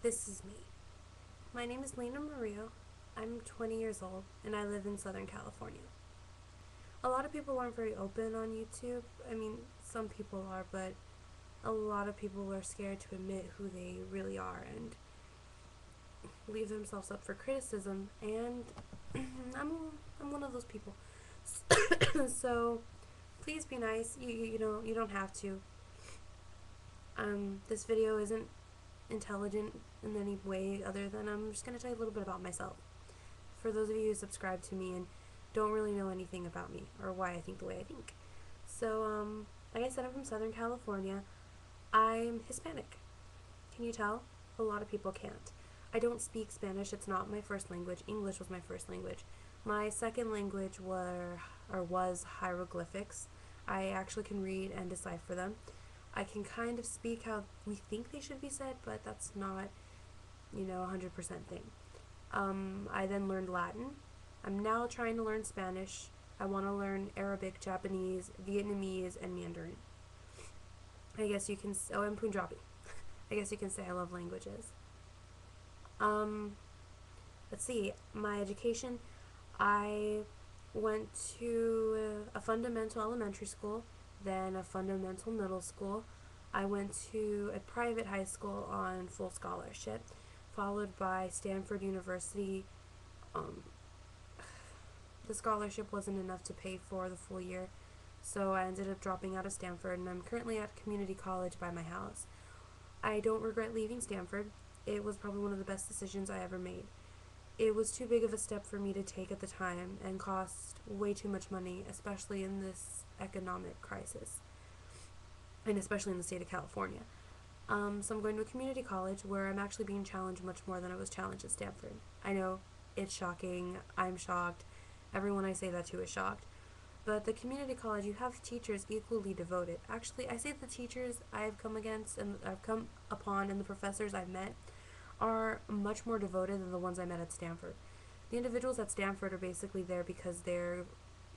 This is me. My name is Lena Maria. I'm 20 years old and I live in Southern California. A lot of people aren't very open on YouTube. I mean, some people are, but a lot of people are scared to admit who they really are and leave themselves up for criticism. And I'm, I'm one of those people. So please be nice. You don't have to. This video isn't intelligent in any way other than I'm just going to tell you a little bit about myself. For those of you who subscribe to me and don't really know anything about me or why I think the way I think. So, like I said, I'm from Southern California. I'm Hispanic. Can you tell? A lot of people can't. I don't speak Spanish. It's not my first language. English was my first language. My second language was hieroglyphics. I actually can read and decipher them. I can kind of speak how we think they should be said, but that's not, 100% thing. I then learned Latin. I'm now trying to learn Spanish. I want to learn Arabic, Japanese, Vietnamese, and Mandarin. I guess you can, and Punjabi. I guess you can say I love languages. Um, let's see, my education, I went to a fundamental elementary school, then a fundamental middle school. I went to a private high school on full scholarship, followed by Stanford University. Um, the scholarship wasn't enough to pay for the full year, so I ended up dropping out of Stanford, and I'm currently at community college by my house. I don't regret leaving Stanford. It was probably one of the best decisions I ever made. It was too big of a step for me to take at the time and cost way too much money, especially in this economic crisis, and especially in the state of California. So I'm going to a community college where I'm actually being challenged much more than I was challenged at Stanford. I know, it's shocking. I'm shocked. Everyone I say that to is shocked. But the community college, you have teachers equally devoted. Actually, I say the teachers I've come against and I've come upon and the professors I've met are much more devoted than the ones I met at Stanford. The individuals at Stanford are basically there because they're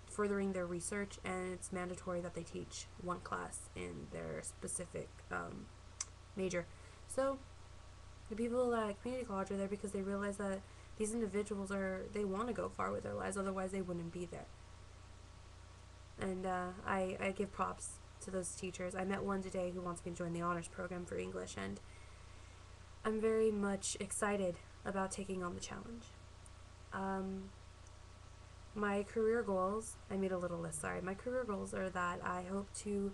furthering their research, and it's mandatory that they teach one class in their specific major. So the people at community college are there because they realize that these individuals they want to go far with their lives, otherwise they wouldn't be there. And I give props to those teachers. I met one today who wants me to join the honors program for English, and I'm very much excited about taking on the challenge. My career goals, I made a little list, sorry. My career goals are that I hope to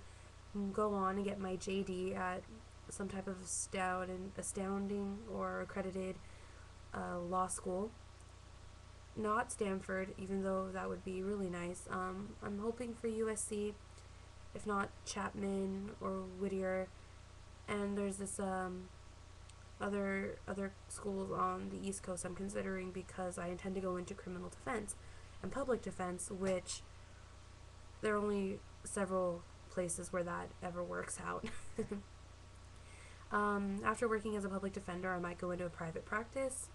go on and get my JD at some type of astounding or accredited law school. Not Stanford, even though that would be really nice. I'm hoping for USC, if not Chapman or Whittier. And there's this other schools on the East Coast I'm considering because I intend to go into criminal defense and public defense, which there are only several places where that ever works out. After working as a public defender, I might go into a private practice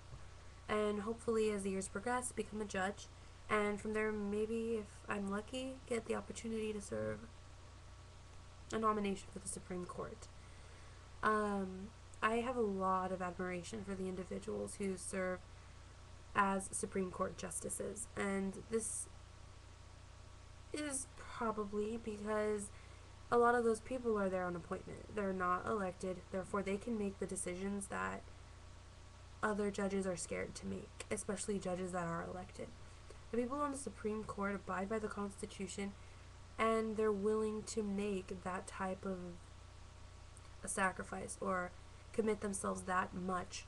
and hopefully as the years progress become a judge, and from there maybe if I'm lucky get the opportunity to serve a nomination for the Supreme Court. I have a lot of admiration for the individuals who serve as Supreme Court justices, and this is probably because a lot of those people are there on appointment. They're not elected, therefore they can make the decisions that other judges are scared to make, especially judges that are elected. The people on the Supreme Court abide by the Constitution, and they're willing to make that type of a sacrifice or commit themselves that much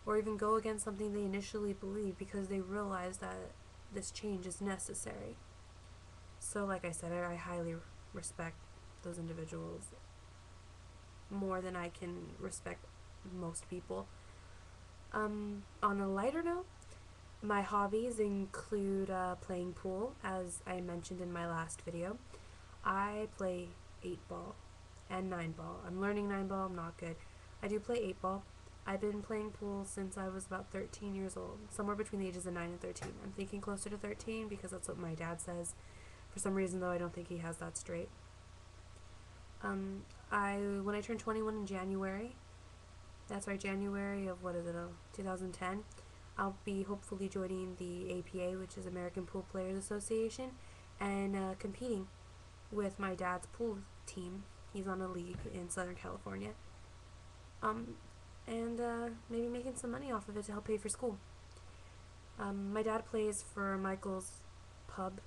or even go against something they initially believe because they realize that this change is necessary. So like I said, I highly respect those individuals more than I can respect most people. On a lighter note, my hobbies include playing pool, as I mentioned in my last video. I play 8-ball and 9-ball. I'm learning 9-ball, I'm not good. I do play 8-ball. I've been playing pool since I was about 13 years old, somewhere between the ages of 9 and 13. I'm thinking closer to 13 because that's what my dad says. For some reason, though, I don't think he has that straight. When I turned 21 in January, That's right, January of 2010. I'll be hopefully joining the APA, which is American Pool Players Association, and competing with my dad's pool team. He's on a league in Southern California. Um, and maybe making some money off of it to help pay for school. My dad plays for Michael's Pub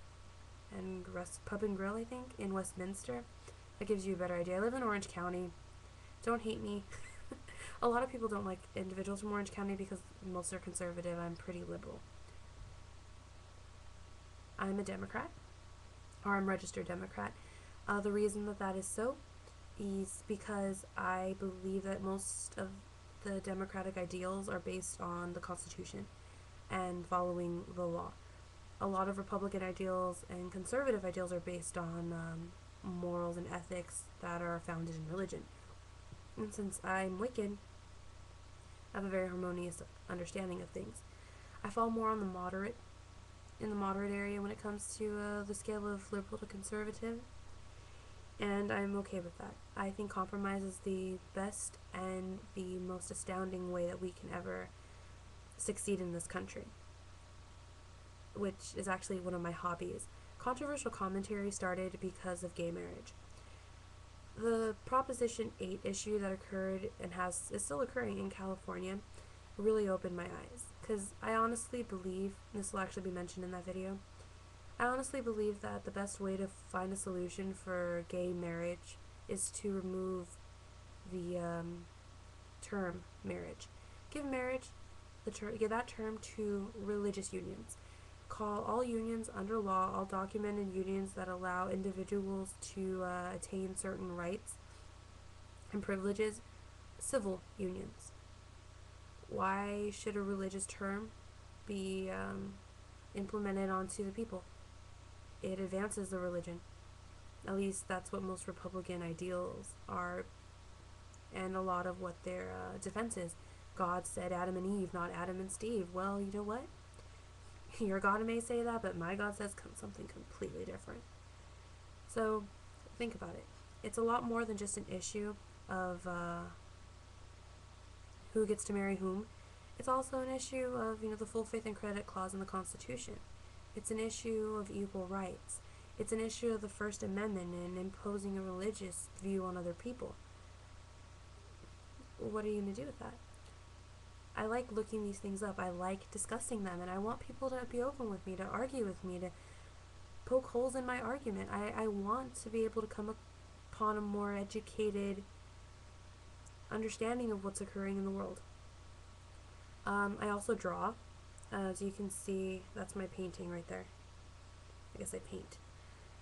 Pub and Grill, I think, in Westminster. That gives you a better idea. I live in Orange County. Don't hate me. A lot of people don't like individuals from Orange County because most are conservative. I'm pretty liberal. I'm a Democrat, or I'm registered Democrat. The reason that is so is because I believe that most of the democratic ideals are based on the Constitution and following the law. A lot of Republican ideals and conservative ideals are based on morals and ethics that are founded in religion. And since I'm Wiccan, I have a very harmonious understanding of things. I fall more on the moderate area when it comes to the scale of liberal to conservative, and I'm okay with that. I think compromise is the best and the most astounding way that we can ever succeed in this country, which is actually one of my hobbies. Controversial commentary started because of gay marriage. The Proposition 8 issue that occurred and is still occurring in California really opened my eyes, because I honestly believe, and this will actually be mentioned in that video, I honestly believe that the best way to find a solution for gay marriage is to remove the term marriage. Give that term to religious unions. Call all unions under law, all documented unions that allow individuals to attain certain rights and privileges, civil unions. Why should a religious term be implemented onto the people? It advances the religion. At least that's what most Republican ideals are, and a lot of what their defense is. God said Adam and Eve, not Adam and Steve. Well, you know what? Your God may say that, but my God says something completely different. So, think about it. It's a lot more than just an issue of who gets to marry whom. It's also an issue of, the full faith and credit clause in the Constitution. It's an issue of equal rights. It's an issue of the First Amendment and imposing a religious view on other people. What are you going to do with that? I like looking these things up. I like discussing them, and I want people to be open with me, to argue with me, to poke holes in my argument. I want to be able to come upon a more educated understanding of what's occurring in the world. I also draw. As you can see, that's my painting right there. I guess I paint.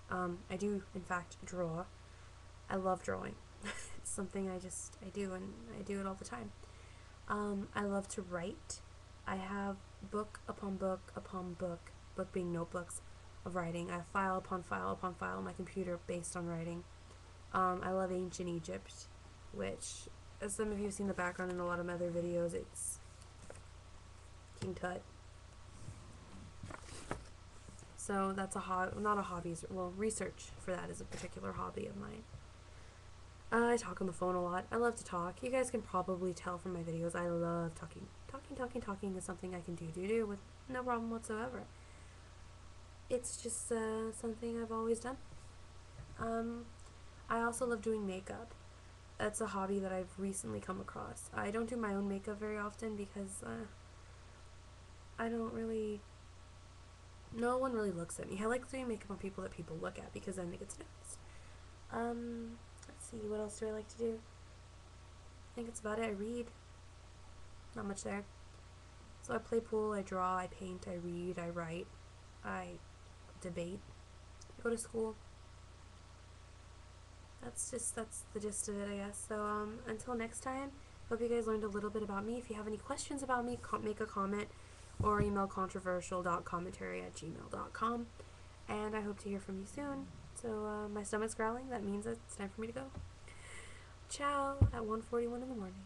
I do, in fact, draw. I love drawing. It's something I do, and I do it all the time. I love to write. I have book upon book upon book being notebooks of writing. I have file upon file upon file on my computer based on writing. I love ancient Egypt, which, as some of you have seen the background in a lot of my other videos, it's King Tut. So that's not a hobby, research for that is a particular hobby of mine. I talk on the phone a lot. I love to talk. You guys can probably tell from my videos I love talking. Talking is something I can do with no problem whatsoever. It's just something I've always done. I also love doing makeup. That's a hobby that I've recently come across. I don't do my own makeup very often because no one really looks at me. I like doing makeup on people that people look at because then it gets noticed. Let's see, what else do I like to do? I think it's about it. I read. Not much there. So I play pool, I draw, I paint, I read, I write, I debate, I go to school. That's the gist of it, I guess. So until next time, hope you guys learned a little bit about me. If you have any questions about me, make a comment or email controversial.commentary@gmail.com. And I hope to hear from you soon. So my stomach's growling. That means it's time for me to go. Ciao at 1:41 in the morning.